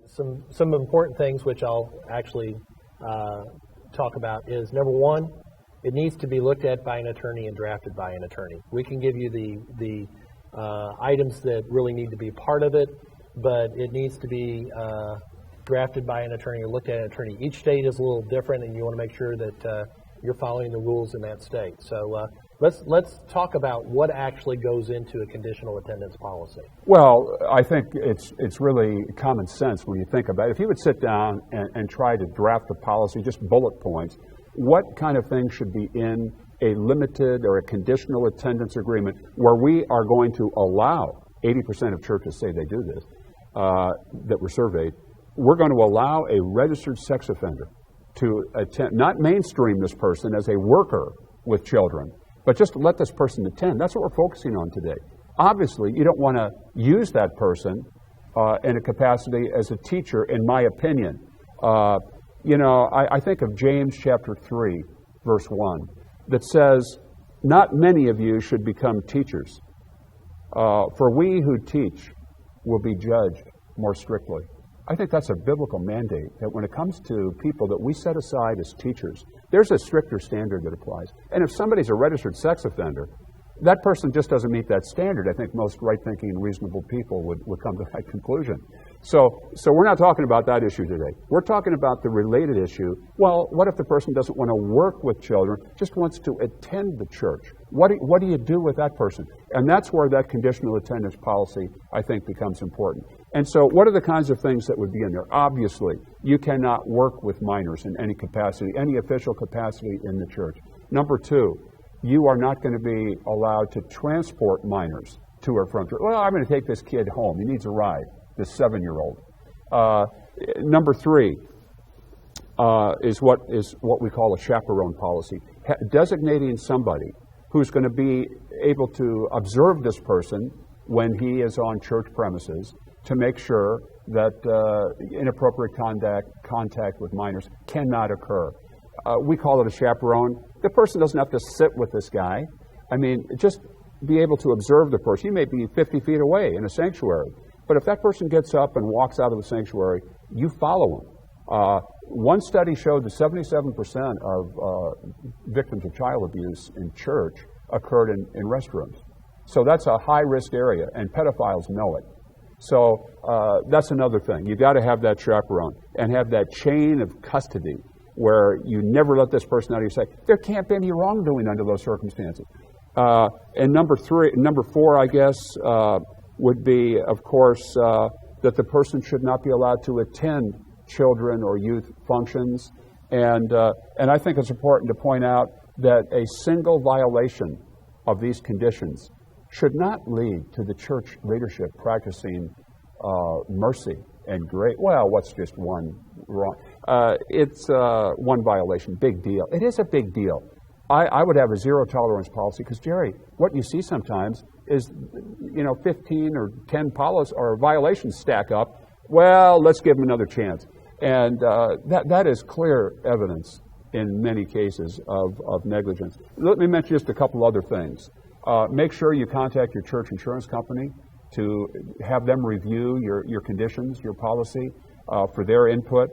some important things which I'll actually talk about is, number one, it needs to be looked at by an attorney and drafted by an attorney. We can give you the items that really need to be part of it, but it needs to be drafted by an attorney or looked at an attorney. Each state is a little different, and you want to make sure that you're following the rules in that state. So let's talk about what actually goes into a conditional attendance policy. Well, I think it's really common sense when you think about it. If you would sit down and try to draft a policy, just bullet points, what kind of things should be in a limited or a conditional attendance agreement where we are going to allow, 80% of churches say they do this, that were surveyed, we're going to allow a registered sex offender to attend, not mainstream this person as a worker with children, but just let this person attend. That's what we're focusing on today. Obviously, you don't want to use that person in a capacity as a teacher, in my opinion. I think of James chapter 3, verse 1, that says, "Not many of you should become teachers, for we who teach will be judged more strictly." I think that's a biblical mandate, that when it comes to people that we set aside as teachers, there's a stricter standard that applies. And if somebody's a registered sex offender, that person just doesn't meet that standard. I think most right-thinking and reasonable people would come to that conclusion. So we're not talking about that issue today. We're talking about the related issue. Well, what if the person doesn't want to work with children, just wants to attend the church? What do you do with that person? And that's where that conditional attendance policy, I think, becomes important. And so what are the kinds of things that would be in there? Obviously, you cannot work with minors in any capacity, any official capacity in the church. Number two, you are not going to be allowed to transport minors to or from church. Well, I'm going to take this kid home. He needs a ride, this 7-year-old. Number three is what we call a chaperone policy, designating somebody who's going to be able to observe this person when he is on church premises to make sure that inappropriate contact with minors cannot occur. We call it a chaperone. The person doesn't have to sit with this guy. I mean, just be able to observe the person. He may be 50 feet away in a sanctuary, but if that person gets up and walks out of the sanctuary, you follow him. One study showed that 77% of victims of child abuse in church occurred in restrooms. So that's a high-risk area, and pedophiles know it. So that's another thing. You've got to have that chaperone and have that chain of custody where you never let this person out of your sight. There can't be any wrongdoing under those circumstances. And number four, I guess, would be, of course, that the person should not be allowed to attend children or youth functions. And I think it's important to point out that a single violation of these conditions should not lead to the church leadership practicing mercy and grace. Well, what's just one wrong? It's one violation, big deal. It is a big deal. I would have a zero tolerance policy because, Jerry, what you see sometimes is, 15 or 10 violations stack up. Well, let's give them another chance. And that is clear evidence in many cases of negligence. Let me mention just a couple other things. Make sure you contact your church insurance company to have them review your conditions, your policy, for their input.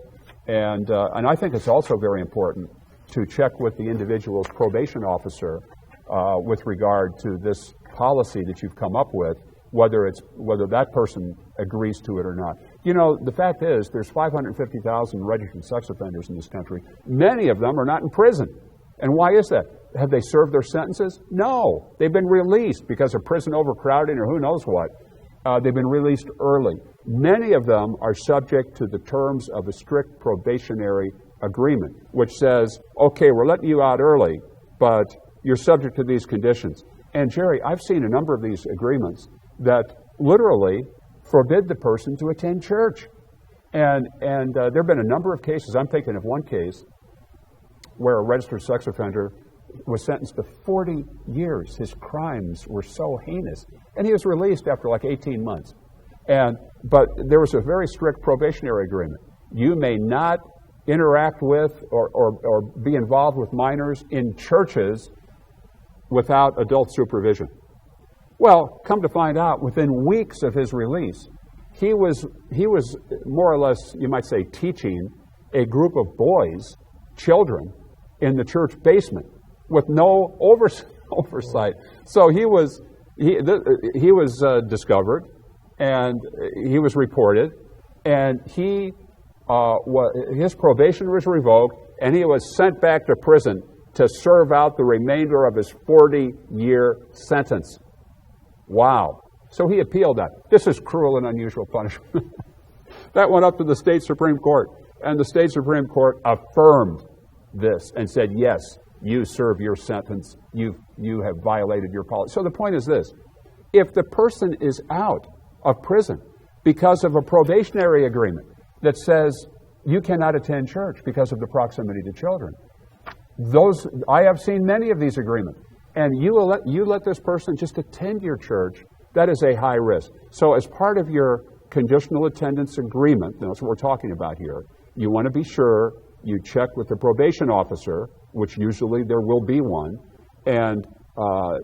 And I think it's also very important to check with the individual's probation officer with regard to this policy that you've come up with, whether that person agrees to it or not. The fact is, there's 550,000 registered sex offenders in this country. Many of them are not in prison. And why is that? Have they served their sentences? No. They've been released because of prison overcrowding or who knows what. They've been released early. Many of them are subject to the terms of a strict probationary agreement, which says, okay, we're letting you out early, but you're subject to these conditions. And Jerry, I've seen a number of these agreements that literally forbid the person to attend church. And there have been a number of cases. I'm thinking of one case where a registered sex offender was sentenced to 40 years. His crimes were so heinous. And he was released after like 18 months. But there was a very strict probationary agreement. You may not interact with or be involved with minors in churches without adult supervision. Well, come to find out, within weeks of his release, he was more or less, you might say, teaching a group of boys, children, in the church basement with no oversight. So he was discovered, and he was reported, and his probation was revoked, and he was sent back to prison to serve out the remainder of his 40-year sentence. Wow. So he appealed that. This is cruel and unusual punishment. That went up to the state Supreme Court, and the state Supreme Court affirmed this and said, yes, you serve your sentence. You have violated your policy. So the point is this. If the person is out of prison because of a probationary agreement that says you cannot attend church because of the proximity to children, I have seen many of these agreements, and you let this person just attend your church, that is a high risk. So as part of your conditional attendance agreement, that's what we're talking about here, you want to be sure you check with the probation officer, which usually there will be one, and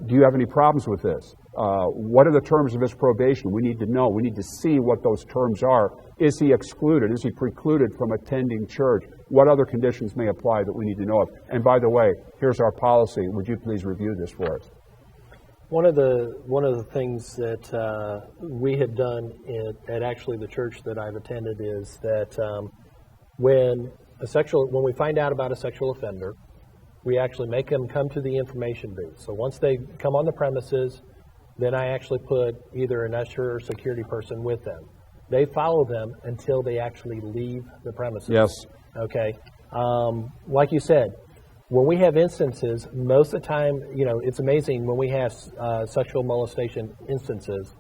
do you have any problems with this? What are the terms of his probation? We need to know. We need to see what those terms are. Is he excluded? Is he precluded from attending church? What other conditions may apply that we need to know of? And by the way, here's our policy. Would you please review this for us? One of the things that we have done at actually the church that I've attended is that when we find out about a sexual offender, we actually make them come to the information booth. So once they come on the premises, then I actually put either an usher or security person with them. They follow them until they actually leave the premises. Yes. Okay. Like you said, when we have instances, most of the time, it's amazing when we have sexual molestation instances,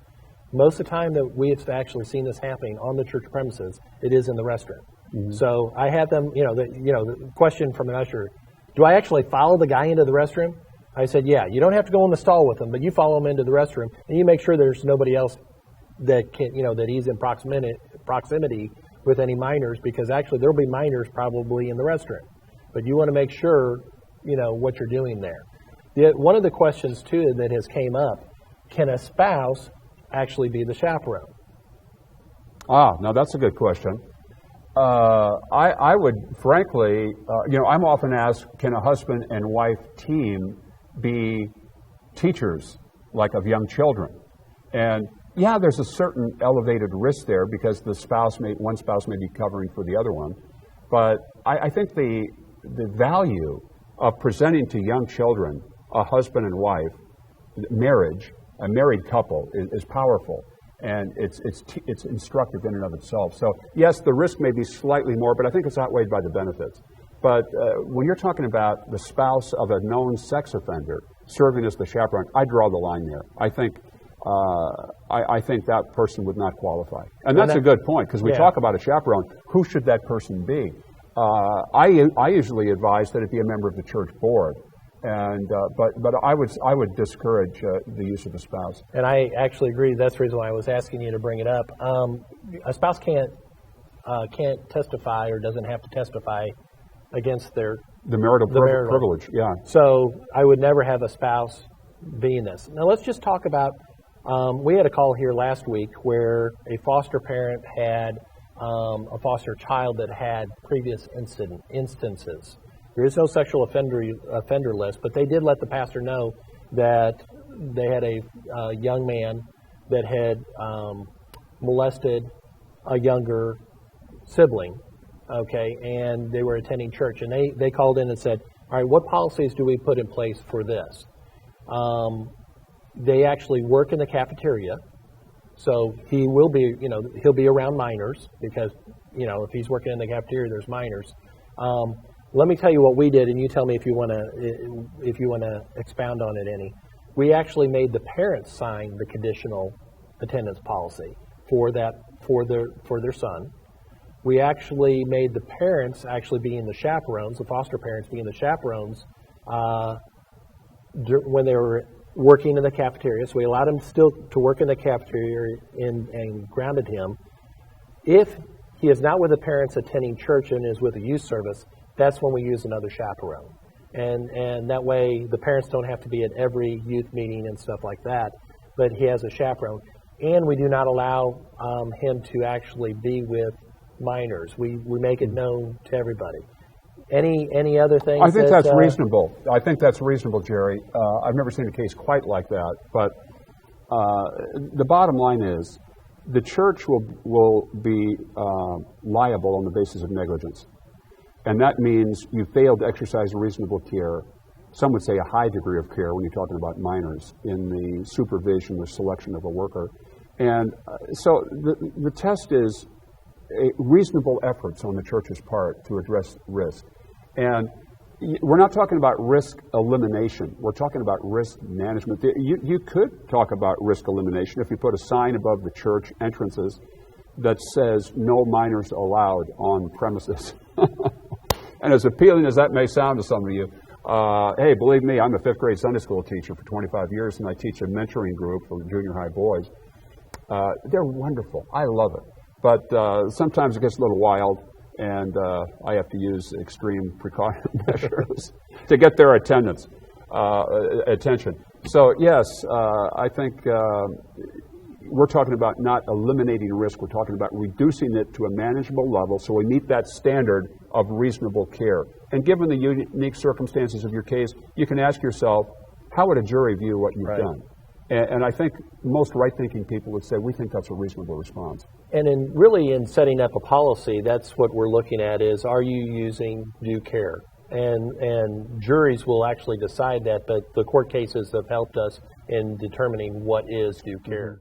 most of the time that we have actually seen this happening on the church premises, it is in the restroom. Mm-hmm. So I had them, the question from an usher, do I actually follow the guy into the restroom? I said, yeah, you don't have to go in the stall with him, but you follow him into the restroom, and you make sure there's nobody else that can, that he's in proximity with any minors, because actually there'll be minors probably in the restroom. But you want to make sure, what you're doing there. One of the questions, too, that has came up, can a spouse actually be the chaperone? Now that's a good question. I would, frankly, I'm often asked, can a husband and wife team be teachers, like of young children? And yeah, there's a certain elevated risk there because one spouse may be covering for the other one. But I think the value of presenting to young children a husband and wife marriage, a married couple, is powerful. And it's instructive in and of itself. So yes, the risk may be slightly more, but I think it's outweighed by the benefits. But when you're talking about the spouse of a known sex offender serving as the chaperone, I draw the line there. I think that person would not qualify. And that's a good point, because we talk about a chaperone. Who should that person be? I usually advise that it be a member of the church board. And but I would discourage the use of a spouse. And I actually agree. That's the reason why I was asking you to bring it up. A spouse can't testify or doesn't have to testify against the marital privilege. Yeah. So I would never have a spouse being this. Now let's just talk about. We had a call here last week where a foster parent had a foster child that had previous instances. There is no sexual offender list, but they did let the pastor know that they had a young man that had molested a younger sibling, okay, and they were attending church. And they called in and said, all right, what policies do we put in place for this? They actually work in the cafeteria, so he will be, he'll be around minors because, if he's working in the cafeteria, there's minors. Let me tell you what we did, and you tell me if you want to expound on it any. We actually made the parents sign the conditional attendance policy for their son. We actually made the parents actually being the chaperones, the foster parents being the chaperones, when they were working in the cafeteria. So we allowed him still to work in the cafeteria and grounded him. If he is not with the parents attending church and is with a youth service, that's when we use another chaperone. And that way the parents don't have to be at every youth meeting and stuff like that, but he has a chaperone. and we do not allow him to actually be with minors. We make it known to everybody. Any other things? I think that's reasonable. I think that's reasonable, Jerry. I've never seen a case quite like that, but the bottom line is the church will be liable on the basis of negligence. And that means you failed to exercise reasonable care. Some would say a high degree of care when you're talking about minors in the supervision or selection of a worker. And so the test is reasonable efforts on the church's part to address risk. And we're not talking about risk elimination. We're talking about risk management. You could talk about risk elimination if you put a sign above the church entrances that says no minors allowed on premises. And as appealing as that may sound to some of you, hey, believe me, I'm a fifth grade Sunday school teacher for 25 years, and I teach a mentoring group for junior high boys. They're wonderful. I love it. But sometimes it gets a little wild, and I have to use extreme precaution measures to get their attention. So yes, I think we're talking about not eliminating risk. We're talking about reducing it to a manageable level so we meet that standard of reasonable care. And given the unique circumstances of your case, you can ask yourself, how would a jury view what you've done? And I think most right-thinking people would say, we think that's a reasonable response. And in setting up a policy, that's what we're looking at is, are you using due care? And juries will actually decide that, but the court cases have helped us in determining what is due care.